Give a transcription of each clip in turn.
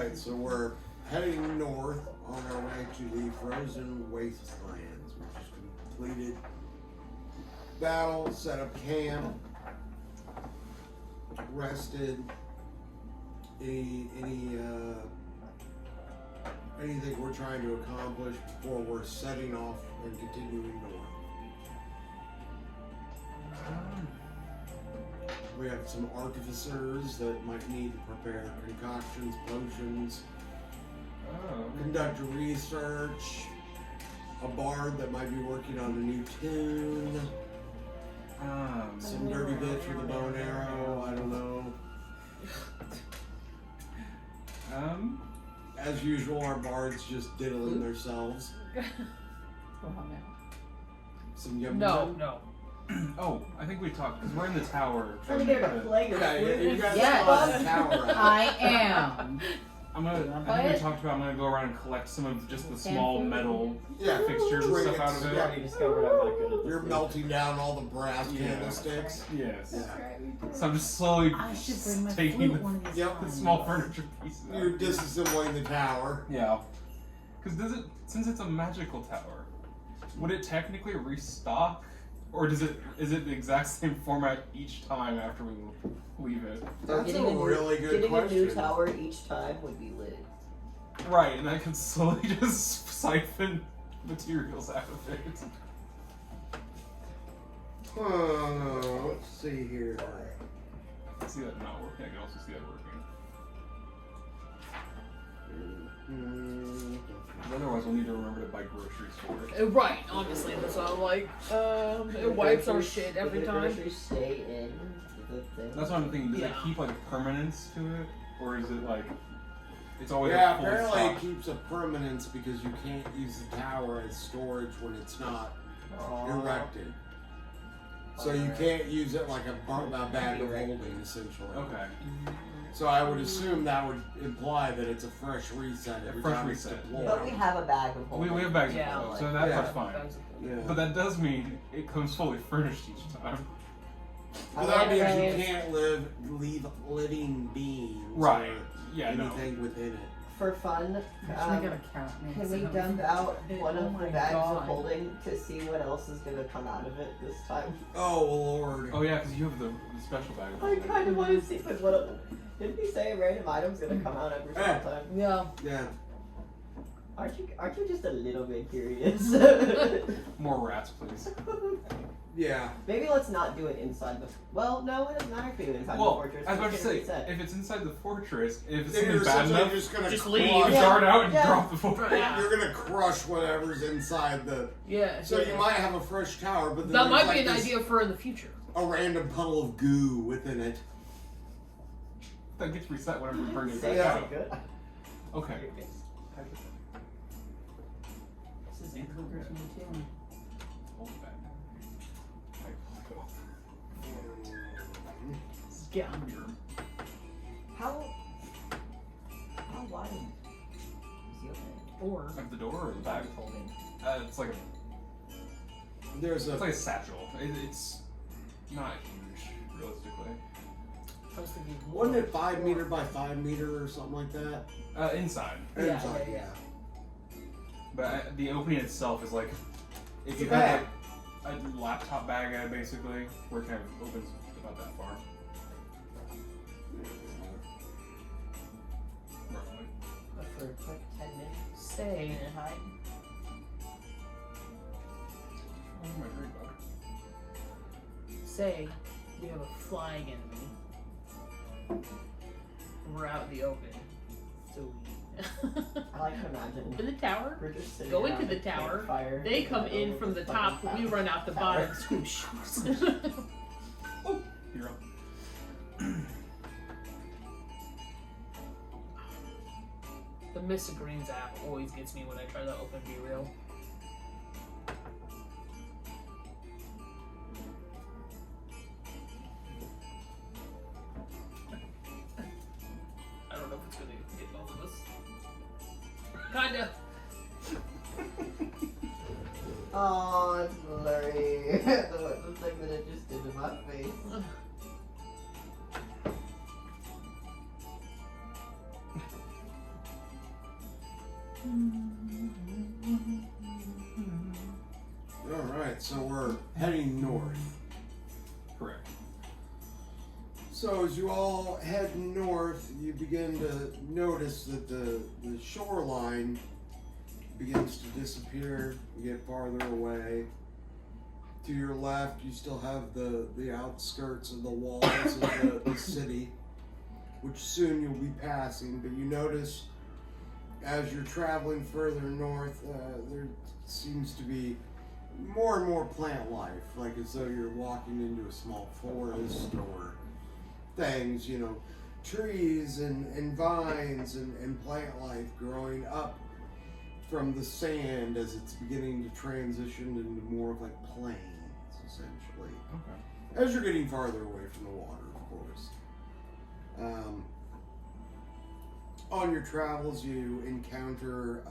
Alright, so we're heading north on our way to the frozen wastelands. We just completed battle, set up camp, rested. Anything we're trying to accomplish before we're setting off and continuing north. We have some artificers that might need to prepare concoctions, potions, conduct research, a bard that might be working on a new tune, some dirty bitch with a bow and arrow, I don't know. As usual, our bards just diddling themselves. Some yum No. Oh, I think we talked, because we're in the tower. Trying to get a plague of you guys Yes. saw the tower. I am. I think we talked about I'm going to go around and collect some of just the small metal fixtures and stuff out of it. Yeah, we discovered I'm not good at this. You're melting down all the brass candlesticks. Yes. Yeah. So I'm just slowly I should bring my taking flute one of these Yep. the times. small furniture pieces out. You're disassembling the tower. Yeah. Because since it's a magical tower, would it technically restock? Or is it the exact same format each time after we leave it? That's a really good question. Getting a new question. tower each time would be lit. Right, and I could slowly just siphon materials out of it. Let's see here. I see that not working. I can also see that working. Otherwise, we'll need to remember to buy groceries for it. Right, honestly, that's what I'm like. It wipes our shit every time. Does the groceries stay in the thing? That's what I'm thinking. Does it Yeah. keep like a permanence to it, or is it like it's always Yeah, a full apparently stock? it keeps a permanence because you can't use the tower as storage when it's not erected. So you can't use it like a bag of holding, essentially. Okay. So I would assume that would imply that it's a fresh reset every Fresh time reset. it's deployed. But we have a bag of holding. We have bags Yeah. of clothes, so that part's fine. Yeah. But that does mean it comes fully furnished each time. But that means you can't leave living beings Right. or Yeah, anything within it. For fun, Can can we dump out one of the bags of holding to see what else is going to come out of it this time? Oh, Lord. Oh yeah, because you have the special bag. I kind of want to see what. Didn't he say a random item's going to come out every single time? Yeah. Yeah. Aren't you just a little bit curious? More rats, please. Yeah. Maybe let's not do it inside the. Well, no, it doesn't matter if we do it inside the fortress. I was about to It's say, gonna reset. if it's inside the fortress, if it's Then something you're bad essentially enough, just gonna just crush- leave. you dart out and Yeah. drop the fortress. Yeah. You're gonna crush whatever's inside the. Yeah. So you might have a fresh tower, but then That might there's be like an this- idea for in the future. a random puddle of goo within it. That gets reset whenever we burn it Say back that's out. good. Okay. This is included me too. Hold it back. Get on your. How wide is the opening? Or. Of the door or the bag? Holding. It's like There's it's a. like a satchel. It's not huge, realistically. I was thinking. Wasn't it 5 meter by 5 meter or something like that? Inside. Yeah, Inside, yeah. But the opening itself is like if It's you a have like a laptop bag, basically, where it kind of opens about that far. Roughly. But for a quick 10 minutes. Say and hide. Oh, my drink bottle. Say we have a flying enemy. We're out in the open. So we. I like to imagine. In the tower. We're just sitting Go around into the a tower. campfire, They come in from the top. We run out the bottom. Swoosh. Oh, you're up. The Mr. Green's app always gets me when I try to open Be Real. I don't know if it's gonna get both of us. Kinda. Oh, it's blurry. the thing that it just did to my face. Alright, so we're heading north. Correct. So as you all head north, you begin to notice that the shoreline begins to disappear. You get farther away. To your left, you still have the outskirts of the walls of the city, which soon you'll be passing. But you notice as you're traveling further north, there seems to be more and more plant life, like as though you're walking into a small forest or things, you know, trees and vines and plant life growing up from the sand as it's beginning to transition into more of like plains, essentially. Okay. As you're getting farther away from the water, of course. On your travels, you encounter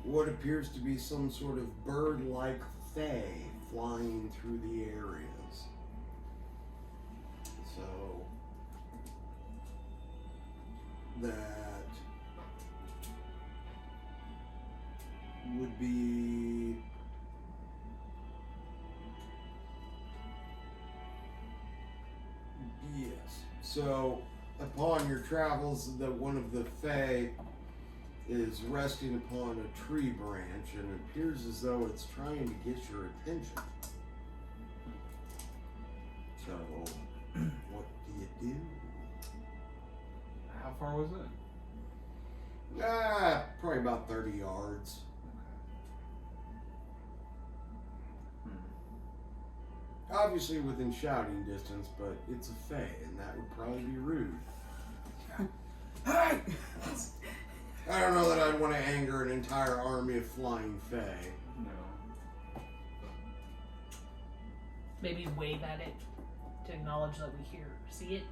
what appears to be some sort of bird-like fae flying through the areas. So that would be yes. So upon your travels, that one of the fae is resting upon a tree branch, and it appears as though it's trying to get your attention. So, what do you do? How far was it? Probably about 30 yards. Obviously within shouting distance, but it's a fae, and that would probably be rude. Hey! I don't know that I'd want to anger an entire army of flying fae. No. Maybe wave at it to acknowledge that we see it.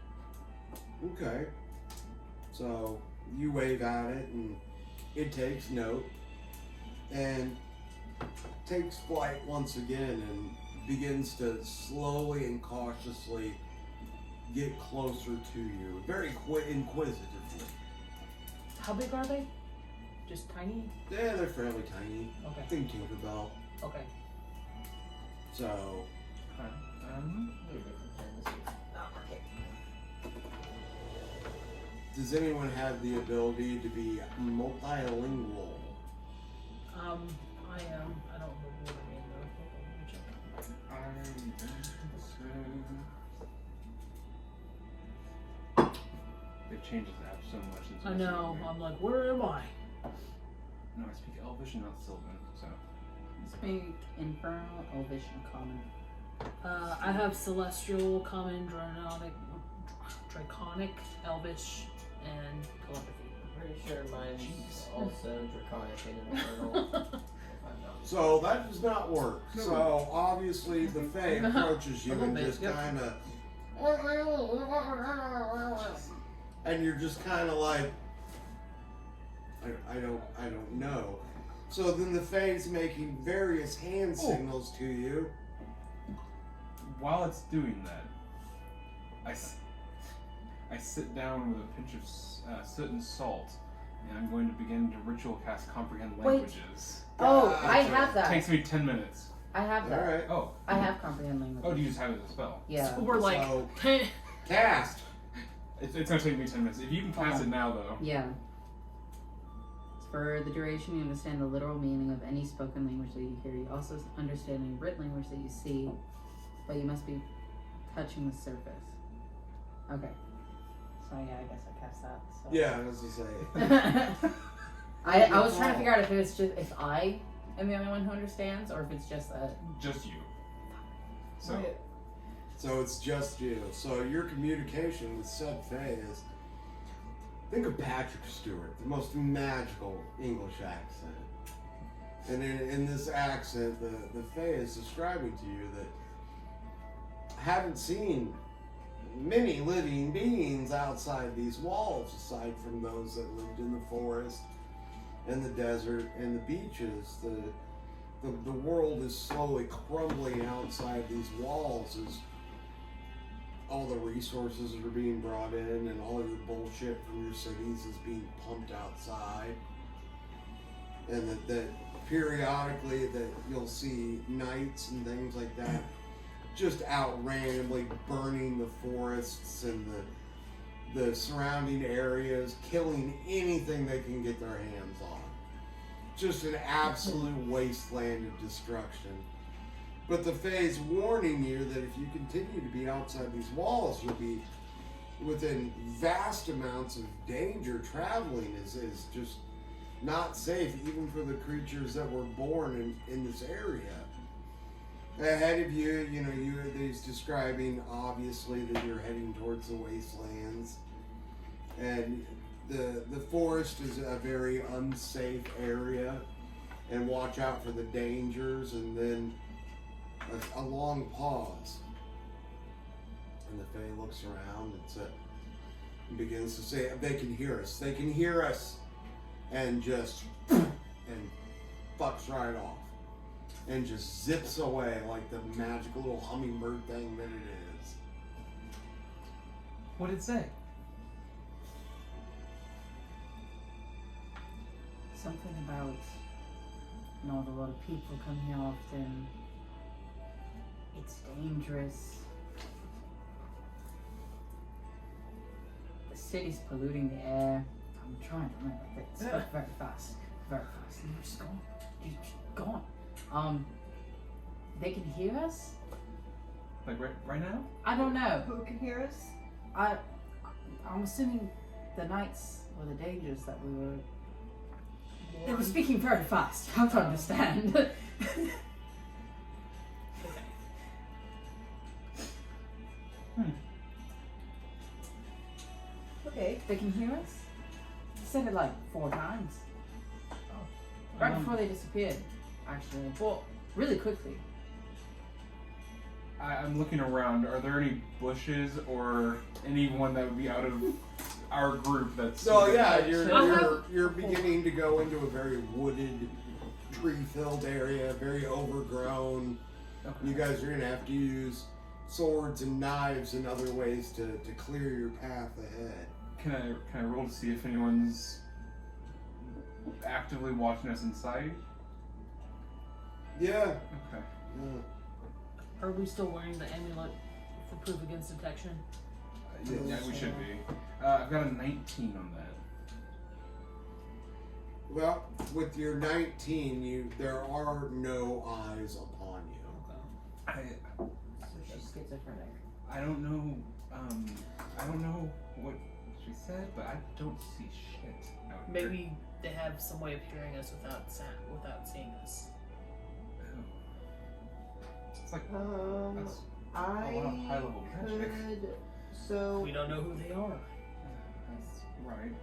Okay. So you wave at it, and it takes note, and takes flight once again, and begins to slowly and cautiously get closer to you, very inquisitively. How big are they? Just tiny? Yeah, they're fairly tiny. Okay. Think Tinkerbell. Okay. So, does anyone have the ability to be multilingual? I am. I don't know what I mean though. They've changed this app so much since I know. I'm like, where am I? No, I speak Elvish and not Sylvan, so. Speak Infernal, Elvish, and Common. I have Celestial, Common, Draconic, Elvish, and Telepathy. Pretty sure mine's also Draconic and Infernal. So that does not work. No. So obviously the Fae approaches you A little and bit, just yep. kind of, and you're just kind of like, I don't know. So then the Fae's making various hand signals to you. While it's doing that, I sit down with a pinch of soot and salt, and I'm going to begin to ritual cast Comprehend Languages. Oh, I Gotcha. have It that. takes me 10 minutes. I have that. Alright. Oh. I have Comprehend Language. Oh, do you just have it as a spell? Yeah. So we're like, So- Cast! It's going to take me 10 minutes. If you can cast it now, though. Yeah. For the duration, you understand the literal meaning of any spoken language that you hear. You also understand any written language that you see, but you must be touching the surface. Okay. So yeah, I guess I cast that. So. Yeah, as I say. I was trying to figure out if it was just if I am the only one who understands, or if it's just a. Just you. So. So it's just you. So your communication with said Fae is, think of Patrick Stewart, the most magical English accent. And in this accent, the Fae is describing to you that haven't seen many living beings outside these walls, aside from those that lived in the forest and the desert and the beaches. The world is slowly crumbling outside these walls as all the resources are being brought in and all your bullshit from your cities is being pumped outside. And that periodically that you'll see knights and things like that just out randomly burning the forests and the surrounding areas, killing anything they can get their hands on. Just an absolute wasteland of destruction. But the Fae is warning you that if you continue to be outside these walls, you'll be within vast amounts of danger. Traveling is just not safe, even for the creatures that were born in this area. Ahead of you, he's describing obviously that you're heading towards the wastelands, and the forest is a very unsafe area, and watch out for the dangers. And then a long pause, and the Fae looks around and begins to say, "They can hear us. They can hear us," and just and fucks right off. And just zips away like the magical little hummingbird thing that it is. What did it say? Something about not a lot of people come here often. It's dangerous. The city's polluting the air. I'm trying to remember things. Spoke very fast. Very fast. And you're just gone. You're just gone. They can hear us? Like right now? I don't know. Who can hear us? I'm assuming the knights or the dangers that we were... They were speaking very fast. How to understand. Okay. They can hear us? He said it like 4 times. Right before they disappeared, actually. Well, really quickly. I'm looking around. Are there any bushes or anyone that would be out of our group that's... So yeah, you're beginning to go into a very wooded, tree-filled area, very overgrown. Okay. You guys are going to have to use swords and knives and other ways to clear your path ahead. Can I roll to see if anyone's actively watching us inside? Yeah. Okay. Yeah. Are we still wearing the amulet for proof against detection? Yeah, we should be. I've got a 19 on that. Well, with your 19, there are no eyes upon you. So she's schizophrenic. I don't know. I don't know what she said, but I don't see shit out here. Maybe they have some way of hearing us without seeing us. It's like that's I a lot of high-level magic. So We don't know who they are. That's right.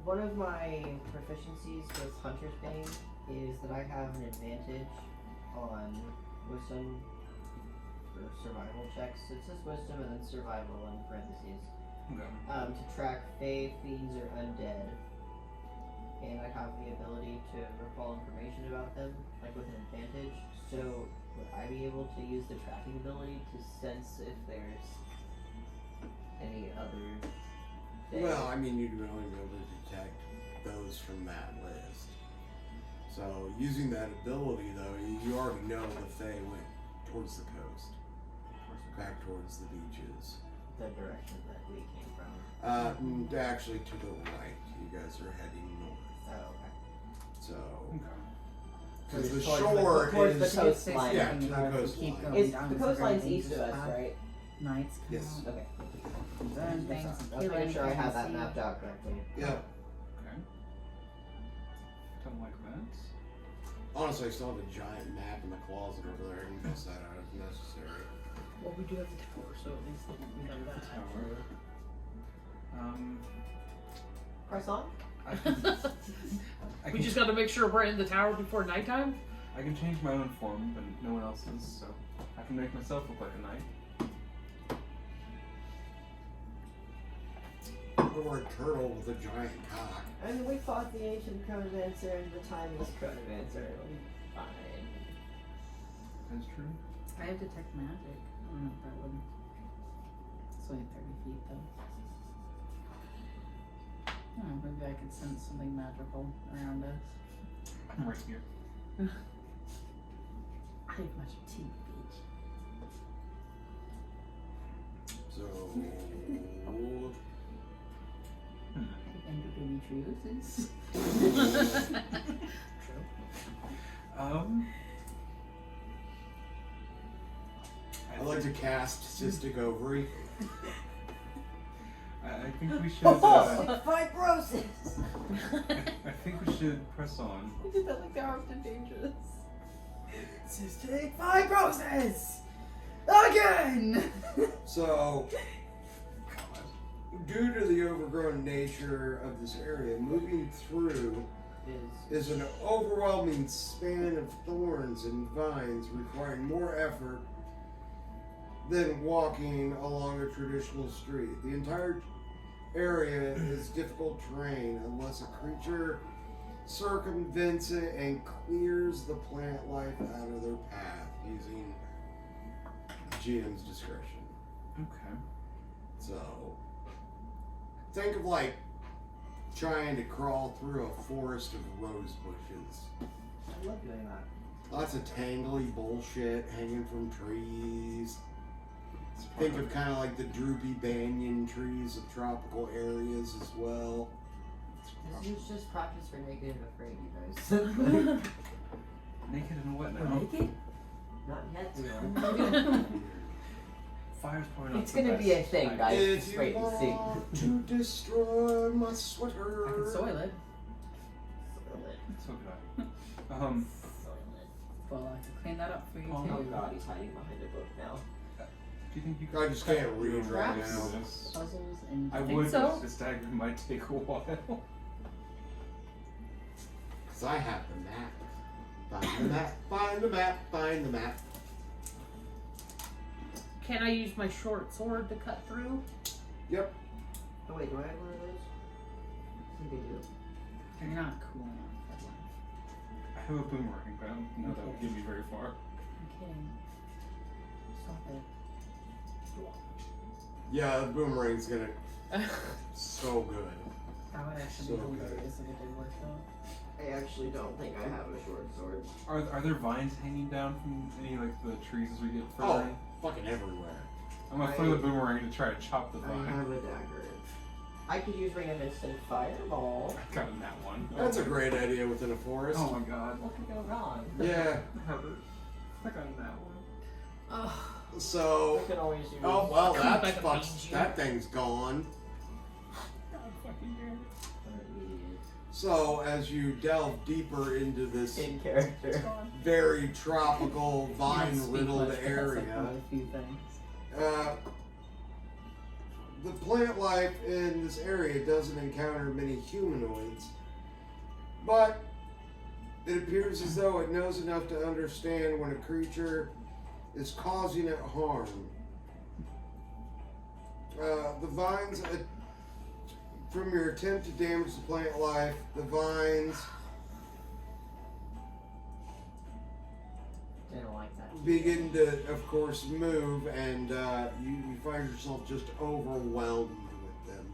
one of my proficiencies with Hunter's Bane is that I have an advantage on wisdom for survival checks. It says wisdom and then survival in parentheses. Okay. To track fae, fiends, or undead. And I have the ability to recall information about them, like with an advantage. So would I be able to use the tracking ability to sense if there's any other fae? Well, I mean, you'd only be able to detect those from that list. So using that ability, though, you already know the Fae went towards the coast, back towards the beaches. The direction that we came from. Actually to the right. You guys are heading north. Oh, okay. So, Okay. because the Towards shore towards is the coastline. yeah, to the Keep coastline. going Is down the this coastline's very east of us, dangerous path. right? Knights come Yes. out, Okay. burn things, I was kill making sure I anything had that they see. mapped out correctly. Yeah. Okay. Don't like that. Honestly, I still have a giant map in the closet over there. I can bust that out if necessary. Well, we do have the tower, so at least we have that. Tower. Croissant? I can, I We can, just got to make sure we're in the tower before nighttime. I can change my own form, but no one else's, so I can make myself look like a knight. Or a turtle with a giant cock. I mean, we fought the ancient chronomancer and the timeless chronomancer. It'll be fine. That's true. I have detect magic. I don't know if that would. It's only 30 feet though. Maybe I could sense something magical around us. I'm right here. I have much tea, bitch. So. Endometriosis. I like to cast cystic ovary. I think we should. Fibrosis! I think we should press on. I did that like they're often dangerous. Cystic fibrosis! Again! So, due to the overgrown nature of this area, moving through is an overwhelming span of thorns and vines requiring more effort than walking along a traditional street. The entire area is difficult terrain unless a creature circumvents it and clears the plant life out of their path using GM's discretion. Okay. So, think of like trying to crawl through a forest of rose bushes. I love doing that. Lots of tangly bullshit hanging from trees. Think of kind of like the droopy banyan trees of tropical areas as well. This is just practice for naked and afraid, you guys. Naked and what We're now? naked? Not yet, we are. Fire's pouring out. It's gonna be a thing, guys. If Just you wait and see. want to destroy my I sweater. can soil it. So good. Well, I can clean that up for you Oh, too. Oh god, he's hiding behind a book now. Do you think you could? I just can't read right Perhaps. now. Puzzles and I think would, so. but this diagram might take a while. Because I have the map. Find the map, find the map, find the map. Can I use my short sword to cut through? Yep. Oh wait, do I have one of those? I think I do. You're not cool enough for one. I have a boomerang, but I don't know that would get me very far. I'm kidding. Stop it. Yeah, the boomerang's gonna so good. That would actually So be good. hilarious if it did work though. I actually don't think I have a short sword. Are there vines hanging down from any like the trees as we get further? Oh, in? fucking everywhere. I'm gonna throw the boomerang to try to chop the I vine. have a dagger. I could use Ring of Instant Fireball. I got in that one. That's a great idea within a forest. Oh my god. What could go wrong? Yeah. I got in that one. Oh, So, I could always use. oh well, Come that's back and fucked. feed you. That thing's gone. God fucking damn it. What an idiot. So, as you delve deeper into this In character. very tropical, Speak vine-riddled less fast, area, I know a few things. the plant life in this area doesn't encounter many humanoids, but it appears as though it knows enough to understand when a creature is causing it harm. The vines, from your attempt to damage the plant life, the vines Didn't like that. begin to, of course, move, and you find yourself just overwhelmed with them.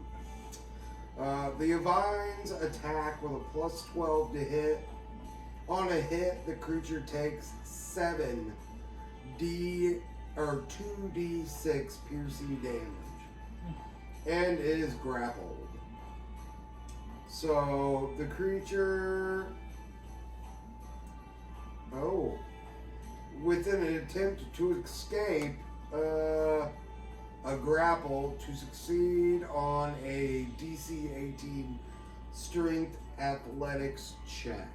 The vines attack with a +12 to hit. On a hit, the creature takes 2d6 piercing damage, and is grappled. So the creature, within an attempt to escape a grapple, to succeed on a DC 18 strength athletics check.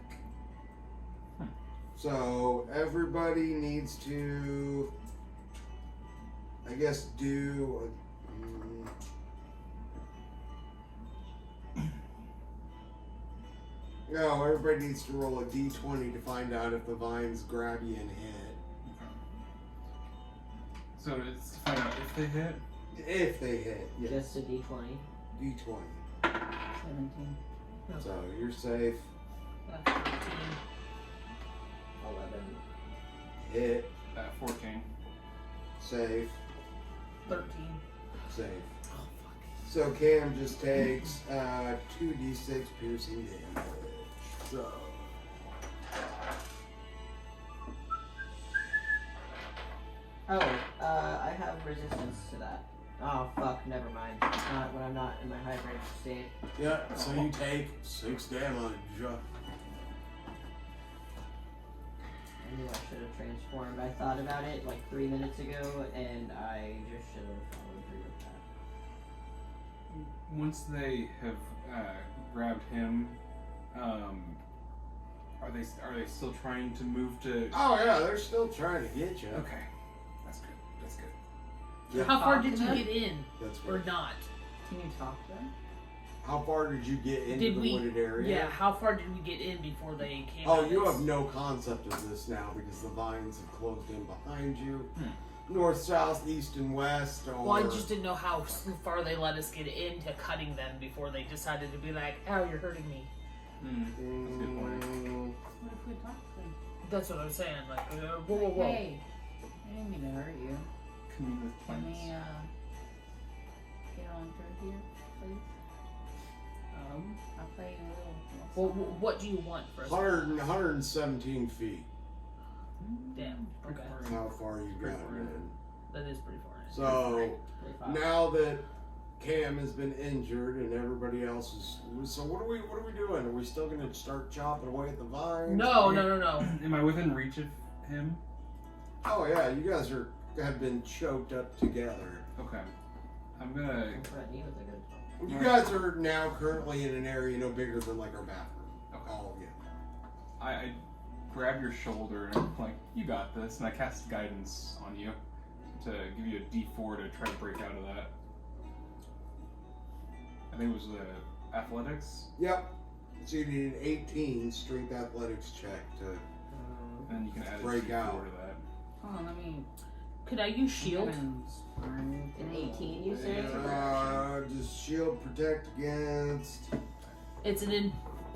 So everybody needs to, I guess, do no, everybody needs to roll a d20 to find out if the vines grab you and hit. So it's to find out if they hit. If they hit, yes. Just a d20. D20. 17. So you're safe. 13. 11. Hit. 14. Safe. 13. Safe. So Cam just takes 2d6 piercing damage. So Oh, I have resistance to that. Oh fuck, never mind. Not when I'm not in my hybrid state. Yeah, so you take 6 damage. I knew I should have transformed. I thought about it like 3 minutes ago, and I just should have followed through with that. Once they have grabbed him, are they still trying to move to? Oh yeah, they're still trying to get you. Okay, that's good. That's good. Yeah. How far Talk did to you them? get in, That's or good. not? Can you talk to them? How far did you get into Did the we- wooded area? Yeah. How far did we get in before they came? Oh, at you us? have no concept of this now because the vines have closed in behind you. Hmm. North, south, east, and west. Or... Well, I just didn't know how far they let us get into cutting them before they decided to be like, "Ow, you're hurting me." That's a good point. What if we talk to them? That's what I'm saying. Like, whoa, whoa, whoa. Hey, I didn't mean to hurt you. Commune with Can plants. we get on through here, please? I'll play you a little Well, song. what do you want for us? 117 feet. Damn. Okay. That's how far you got in. That is pretty far. In. So Pretty fast. now that Cam has been injured and everybody else is, so what are we doing? Are we still going to start chopping away at the vines? No. Am I within reach of him? Oh yeah, you guys have been choked up together. Okay. I'm gonna. Threaten you with a good one. You guys are now currently in an area no bigger than like our bathroom. Okay. All of you. I grab your shoulder and I'm like, you got this, and I cast guidance on you to give you a D4 to try to break out of that. I think it was the athletics, Yep. So you need an 18 strength athletics check to. and then you can add a Break D4 out. to that. Hold on, let me. Could I use shield? An 18, you say? Just shield protect against. It's an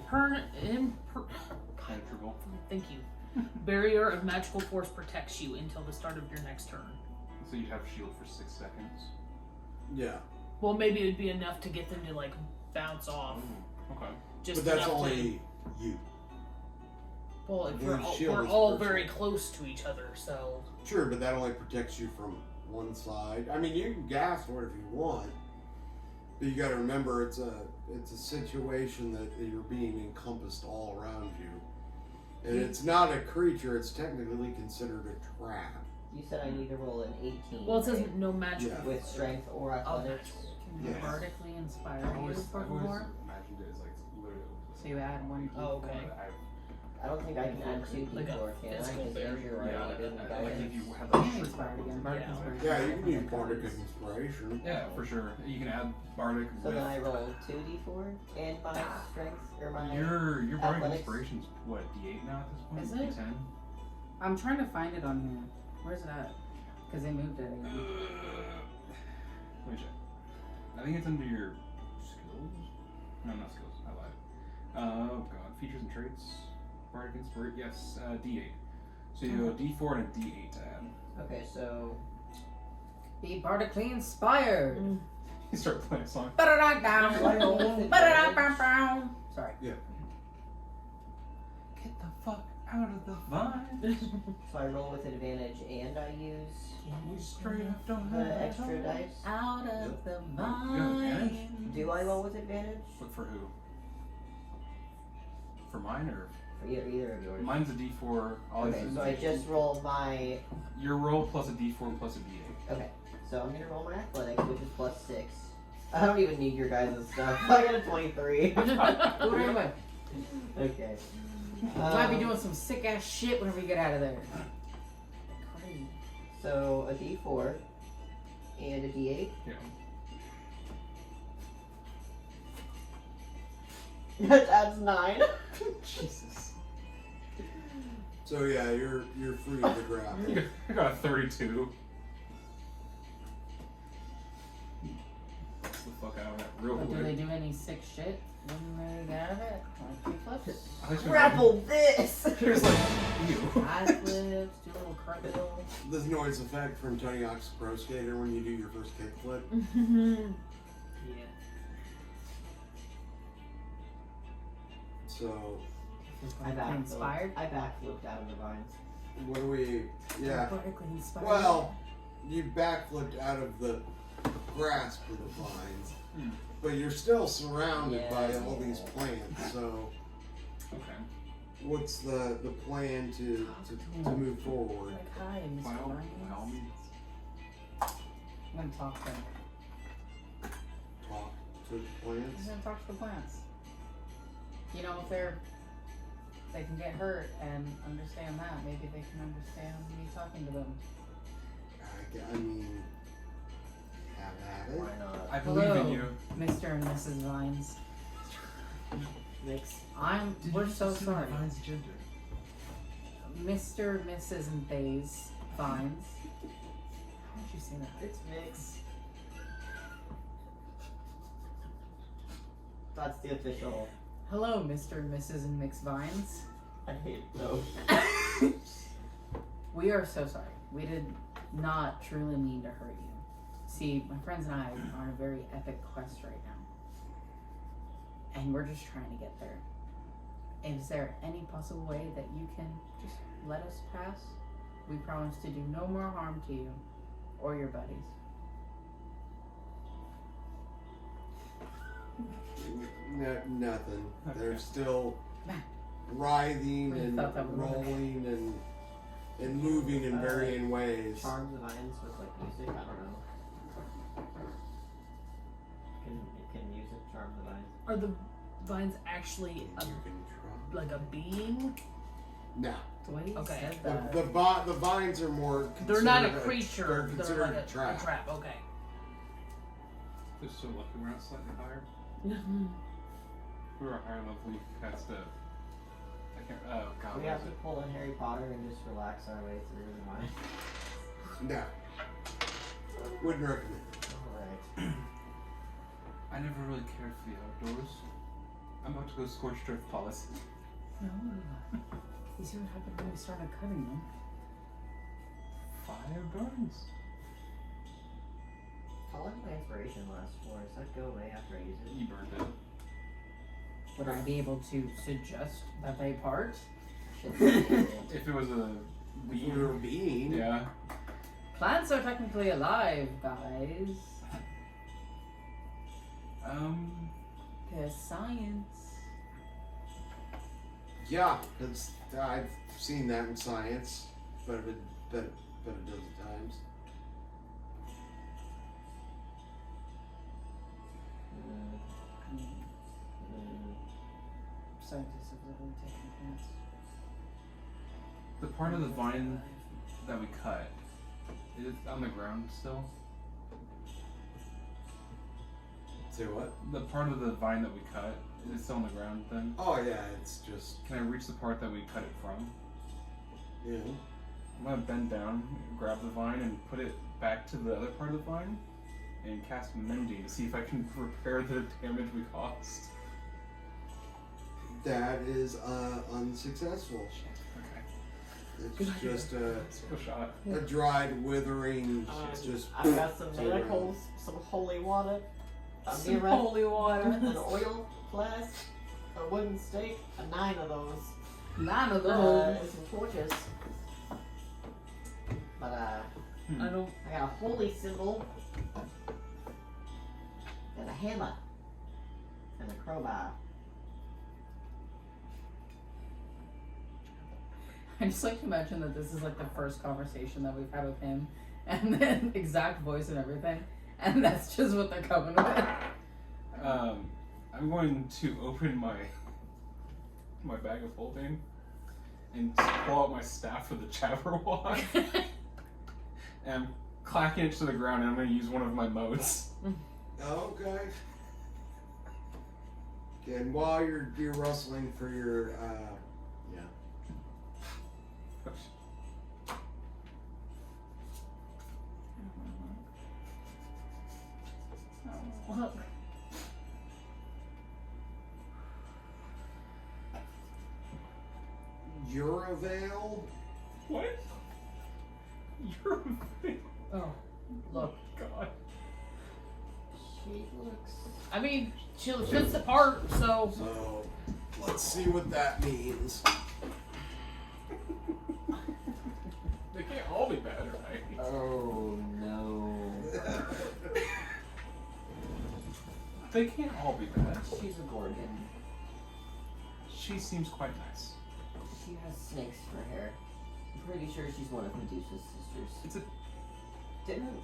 Penetrable. Thank you. Barrier of magical force protects you until the start of your next turn. So you'd have shield for 6 seconds. Yeah. Well, maybe it'd be enough to get them to like bounce off. Okay. Just But that's enough only you. Well, if the we're all, shield we're is all personal. very close to each other, so Sure, but that only protects you from one side. I mean, you can gas for it if you want, but you got to remember it's a situation that you're being encompassed all around you, and it's not a creature. It's technically considered a trap. You said I need to roll an 18. well, it says right? no magical Yeah. With strength or of athletics. magical. Can we Yes. vertically inspire I've you always for more? imagined it as like literally. So you add one. Oh, okay. I don't think I can add 2 Like a D4, can I? physical Because barrier. you're right. Yeah, It doesn't like guide if us. you have I like can inspire again. Bardic Yeah. inspiration. Yeah, you can use bardic inspiration. Yeah, for sure. You can add bardic So with then I roll 2 D4 and my strength or my. your bardic athletics. inspiration's what, D8 now at this point? Is it? D10? I'm trying to find it on here. Where's it at? Because they moved it again. Let me check. I think it's under your skills. No, not skills. I lied. Oh god, features and traits. Bardic inspiration. Yes, D8. So you go a D4 and a D8 to add. Okay, so. Be bardically inspired. You start playing a song. Ba-da-da-da. Sorry. Get the fuck out of the vine. So I roll with advantage and I use Straight up, don't the have extra dice. Out of the advantage? vine. Do I roll with advantage? For who? For mine or? For either of yours. Mine's a D4. Okay, so I just roll my. Your roll plus a D4 plus a D8. Okay, so I'm gonna roll my athletics, which is plus 6. I don't even need your guys' stuff. I got a 23. Do it anyway. Okay. Might be doing some sick ass shit whenever you get out of there. Crazy. So a D4 and a D8. Yeah. That adds 9. Jesus. So yeah, you're free to grab it. I got a 32. Gets the fuck out of that real But do they quick. do any sick shit when they get out of it? Like kickflips? I think Grapple this! There's like, ew. High flips, do a little cartwheel. The noise effect from Tony Hawk's Pro Skater when you do your first kickflip. Yeah. So I Inspired? backflipped out of the vines. what do we? Yeah. Bardically inspired. Well, you backflipped out of the grasp of the vines, but you're still surrounded by all these plants. So, Okay. what's the plan to move forward? Like, hi, Mr. By all Vines. means. I'm gonna talk to them. Talk to the I'm plants. gonna talk to the plants. You know, if they can get hurt and understand that, maybe they can understand me talking to them. I mean, have at it. Why not? I believe Hello, in you. Mr. and Mrs. Vines. Mix. We're so sorry. Vine's gender. Mr., Mrs. and Thay's Vines. How did you say that? It's mix. That's the official. Hello, Mr. and Mrs. and Mixed Vines. I hate those. We are so sorry. We did not truly mean to hurt you. See, my friends and I are on a very epic quest right now. And we're just trying to get there. Is there any possible way that you can just let us pass? We promise to do no more harm to you or your buddies. Nothing. Okay. They're still writhing I and thought that would work. rolling and moving in varying ways. Charm the vines with like music. I don't know. Can music charm the vines? Are the vines actually You can try. like a being? No. The way you Okay. said The, that. the vines are more. They're not a considered creature. They're They're considered like a trap. a trap. Okay. They're so lucky we're not slightly higher. If we were higher level, we could cast a. I can't. Oh god. We What have is to it? pull in Harry Potter and just relax our way through the vine. No. Wouldn't recommend it. Alright. I never really cared for the outdoors. I'm about to go scorched earth policy. No. You see what happened when we started cutting them? Fire burns. How long did my inspiration last for? Does that go away after I use it? You burned it. Would I be able to suggest that they part? If it was a You're a being. yeah. Plants are technically alive, guys. There's science. Yeah, because I've seen that in science, but a dozen times. I mean, scientists have literally taken plants. The part of the vine that we cut, is it on the ground still? Say what? The part of the vine that we cut, is it still on the ground then? Oh yeah, it's just Can I reach the part that we cut it from? yeah. I'm gonna bend down, grab the vine, and put it back to the other part of the vine, and cast Mending to see if I can repair the damage we caused. That is unsuccessful. Okay. It's just a Good shot. dried, withering. It's just. I've got some to the ground. manacles, some holy water, a Some mirror, holy water. an oil flask, a wooden stake, 9 of those, 9 of those. and some torches. But I don't. I got a holy symbol, and a hammer, and a crowbar. I just like to imagine that this is like the first conversation that we've had with him, and then exact voice and everything, and that's just what they're coming with. I'm going to open my bag of holding and pull out my staff for the Jabberwock, and I'm clacking it to the ground, and I'm going to use one of my modes. Okay. And while you're rustling for your yeah. Look. Eurovale? What? You're Oh, look. God. She looks. I mean, she fits the part, so. So let's see what that means. They can't all be bad, right? Oh They can't all be bad. She's a Gorgon. She seems quite nice. She has snakes for hair. I'm pretty sure she's one of Medusa's sisters. It's a Didn't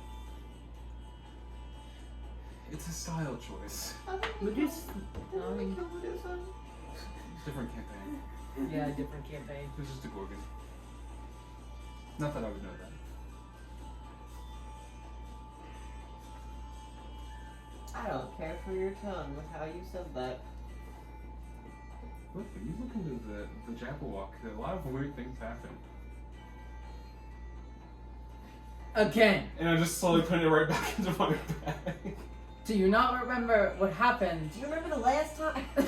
style choice. Medusa. Medusa? Different campaign. Yeah, different campaign. It's just a Gorgon. Not that I would know that. I don't care for your tongue with how you said that. Look, when you look into the Jabberwock, a lot of weird things happen. Again, And I'm just slowly putting it right back into my bag. do you not remember what happened? Do you remember the last time? I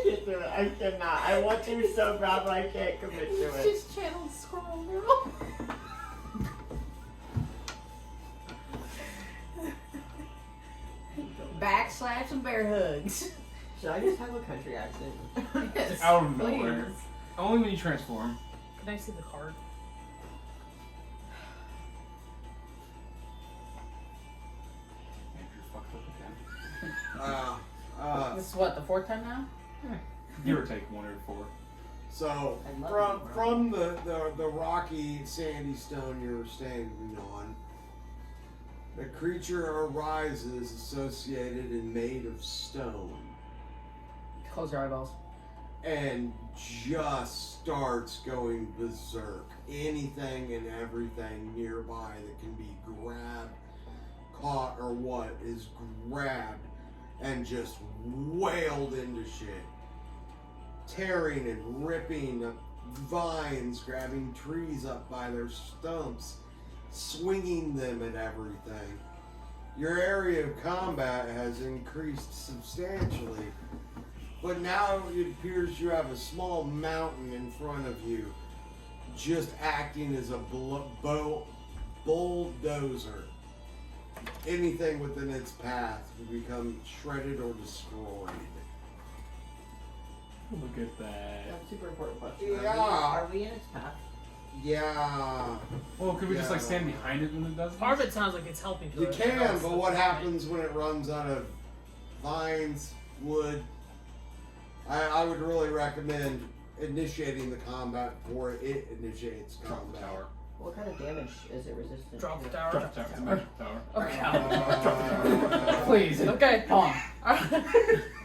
can't do it. I cannot. I want to so bad, but I can't commit to it. Just channeled Squirrel Girl. Backslash and bear hugs. Should I just have a country accent? Yes, Out of please. nowhere. Only when you transform. Can I see the card? Andrew fucked up again. This is what, the fourth time now? Give or take 1 or 4. So I love from the rocky sandy stone you're standing on, the creature arises associated and made of stone, Close your eyeballs. and just starts going berserk. Anything and everything nearby that can be grabbed, caught, or what is grabbed and just wailed into shit. Tearing and ripping up vines, grabbing trees up by their stumps, swinging them at everything. Your area of combat has increased substantially, but now it appears you have a small mountain in front of you, just acting as a bulldozer. Anything within its path will become shredded or destroyed. Look at that. That's a super important question. Yeah. Are we in its path? Yeah, Well, could we just like Yeah. stand behind it when it does Part of this? it sounds like it's helping to you it. can, but what happens when it runs out of vines, wood? I would really recommend initiating the combat before it initiates Drop the combat. tower. What kind of damage is it resistant Drop the to? tower. Drop the tower. It's a magic tower. Okay. Please. Okay, Pomm.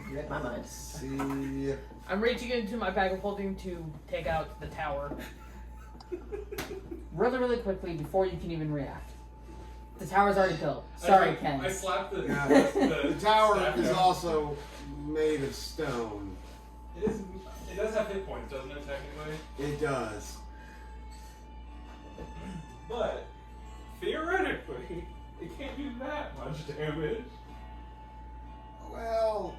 You read my mind. See, I'm reaching into my bag of holding to take out the tower. Really, really quickly before you can even react. The tower's already built. Sorry, Ken. I slapped the. Yeah. the tower is also made of stone. It is. It does have hit points, doesn't it? Technically, It does. but theoretically, it can't do that much damage, Well,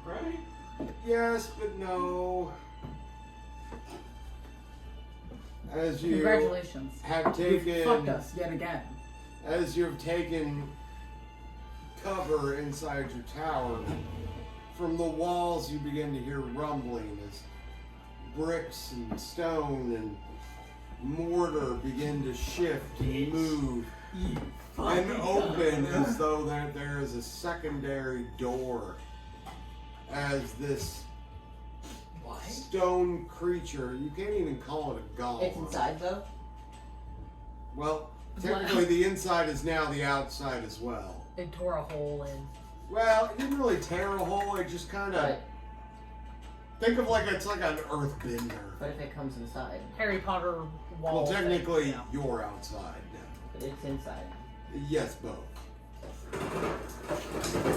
right? yes, but no. As you Congratulations. have You taken, fucked us yet again. as you've taken cover inside your tower, from the walls you begin to hear rumbling as bricks and stone and mortar begin to shift and move and open as though there is a secondary door as this stone creature, you can't even call it a golem. It's inside though. Well, technically the inside is now the outside as well. It tore a hole in. Well, it didn't really tear a hole, it just kind of... But Think of like it's like an earthbender. but if it comes inside, Harry Potter wall. Well, technically, thing, yeah. you're outside now. but it's inside. Yes, both.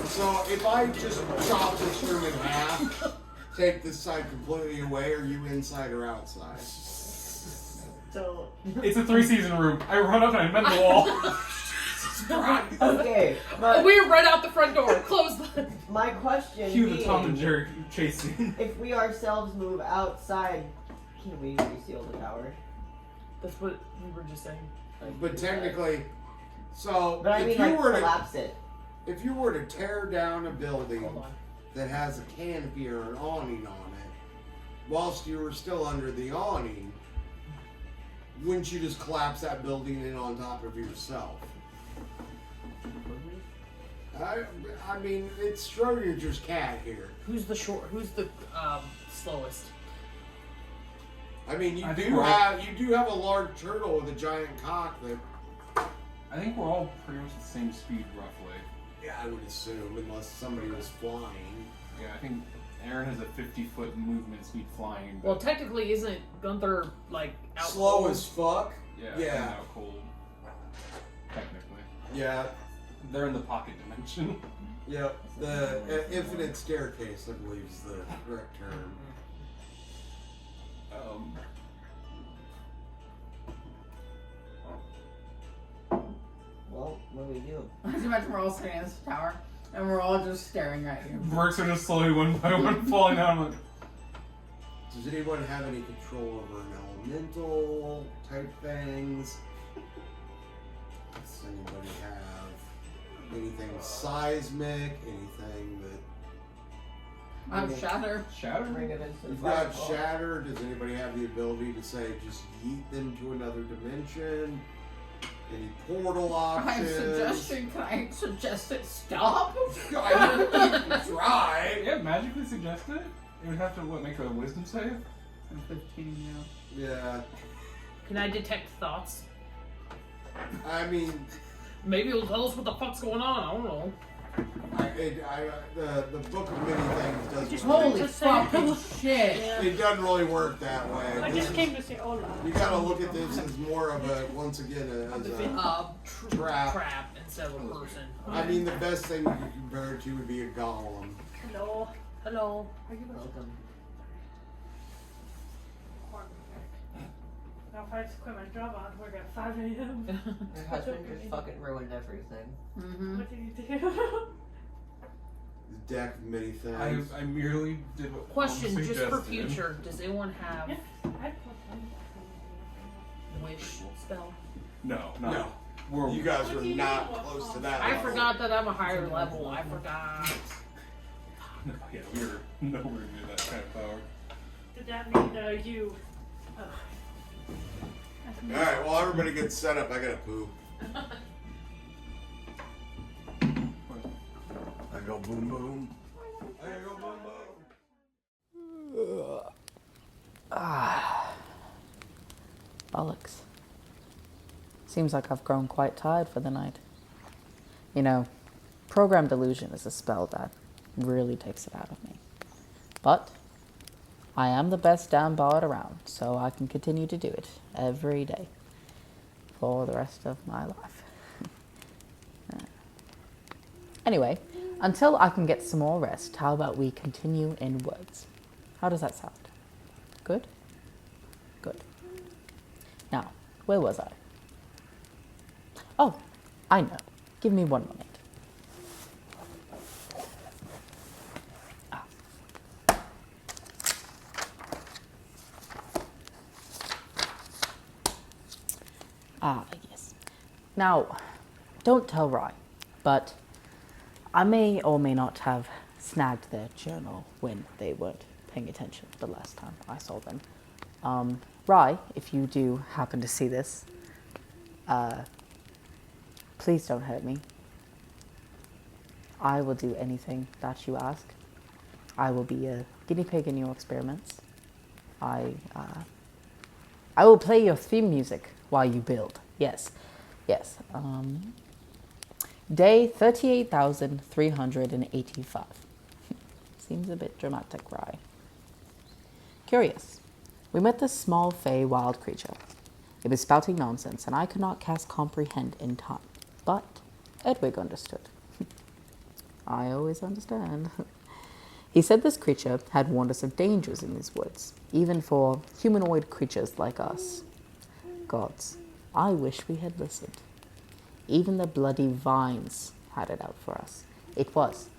So if I just chop this room in half, take this side completely away, are you inside or outside? So It's a 3-season room. I run up and I mend the wall. okay, but We're right out the front door. Close the. my question Cue the being, Tom and Jerry chase scene. if we ourselves move outside, can we reseal the tower? That's what we were just saying. Like, But inside? technically, so But I if mean, you like, were to collapse it. if you were to tear down a building Hold on. that has a canopy or an awning on it, whilst you were still under the awning, wouldn't you just collapse that building in on top of yourself? I mean, it's Schrodinger's cat here. Who's the slowest? I mean, you I think do we're have a large turtle with a giant cock that. I think we're all pretty much the same speed, roughly. Yeah, I would assume, unless somebody was flying. Yeah, I think Aaron has a 50-foot movement speed flying. Well, technically, isn't Gunther like out Slow cold? as fuck? Yeah. Out cold. Technically. Yeah. They're in the pocket dimension. Yep. The infinite staircase, I believe, is the correct term. Well, what do we do? I just imagine we're all sitting in this tower and we're all just staring at you. Bricks are just slowly one by one falling down. I'm like, Does anyone have any control over an elemental type things? Does anybody have anything seismic? Anything that. I have shatter. Shatter? Bring it into the You've got fireball. shatter. Does anybody have the ability to say just yeet them to another dimension? Any portal I have options? suggestion. Can I suggest it stop? I mean, you can try. Yeah, magically suggest it? It would have to, make a wisdom save? I'm 15 now. Yeah. Can I detect thoughts? I mean, Maybe it'll tell us what the fuck's going on. I don't know. the book of many things doesn't. Holy Just fucking shit! It doesn't really work that way. I This just is- came to say hola. You gotta look at this as more of a, once again, as a trap. Trap instead of a person. I mean, the best thing you could compare it to would be a golem. Hello. Hello. Are you Welcome. Now if I just quit my job on work at 5 a.m. Your husband just fucking ruined everything. Mm-hmm. What did you do? The deck of many things. I merely did what Question, Pomm just for suggested. future, does anyone have Yeah, I put money back wish spell? No. No. We're, You guys What are do you not know close to about that I level. forgot that I'm a higher level. I forgot. No, yeah, we're nowhere near that kind of power. Did that mean you? Alright, well, everybody gets set up. I gotta poop. I go boom boom. I go boom boom. Bollocks. Seems like I've grown quite tired for the night. You know, program delusion is a spell that really takes it out of me. But I am the best damn bard around, so I can continue to do it every day for the rest of my life. Anyway, until I can get some more rest, how about we continue in words? How does that sound? Good? Good. Now, where was I? Oh, I know. Give me 1 moment. Yes. Now, don't tell Rye, but I may or may not have snagged their journal when they weren't paying attention the last time I saw them. Rye, if you do happen to see this, please don't hurt me. I will do anything that you ask. I will be a guinea pig in your experiments. I will play your theme music while you build. Yes. Day 38,385. Seems a bit dramatic, Rye. Curious. We met this small, fey, wild creature. It was spouting nonsense, and I could not cast comprehend in time. But Edwige understood. I always understand. He said this creature had warned us of dangers in these woods, even for humanoid creatures like us. Gods, I wish we had listened. Even the bloody vines had it out for us. It was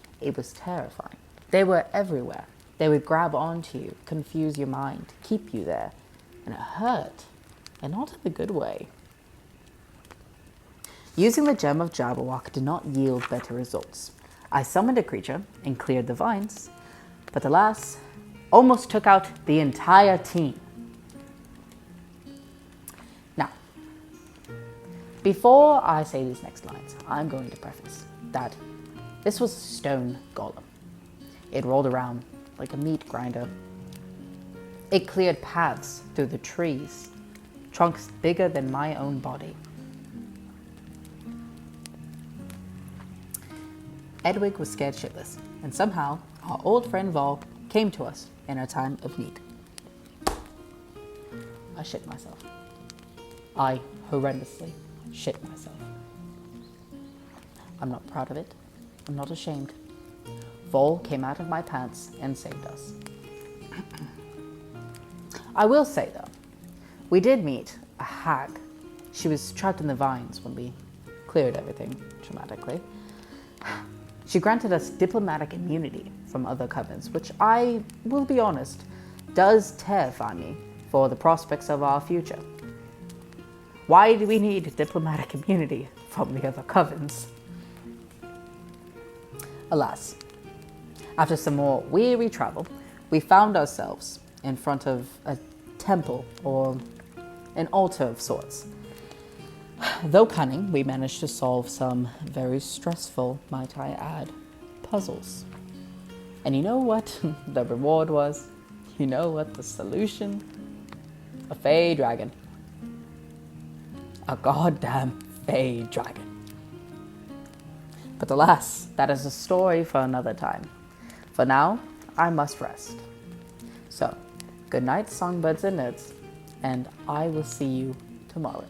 terrifying. They were everywhere. They would grab onto you, confuse your mind, keep you there. And it hurt, and not in the good way. Using the gem of Jabberwock did not yield better results. I summoned a creature and cleared the vines, but alas, almost took out the entire team. Now, before I say these next lines, I'm going to preface that This was a stone golem. It rolled around like a meat grinder. It cleared paths through the trees, trunks bigger than my own body. Edwige was scared shitless, and somehow our old friend Vol came to us in a time of need. I shit myself. I horrendously shit myself. I'm not proud of it. I'm not ashamed. Vol came out of my pants and saved us. I will say though, we did meet a hag. She was trapped in the vines when we cleared everything dramatically. She granted us diplomatic immunity from other covens, which I will be honest, does terrify me for the prospects of our future. Why do we need diplomatic immunity from the other covens? Alas, after some more weary travel, we found ourselves in front of a temple or an altar of sorts. Though cunning, we managed to solve some very stressful, might I add, puzzles. And you know what the reward was? You know what the solution? A fey dragon. A goddamn fey dragon. But alas, that is a story for another time. For now, I must rest. So, good night, songbirds and nerds, and I will see you tomorrow.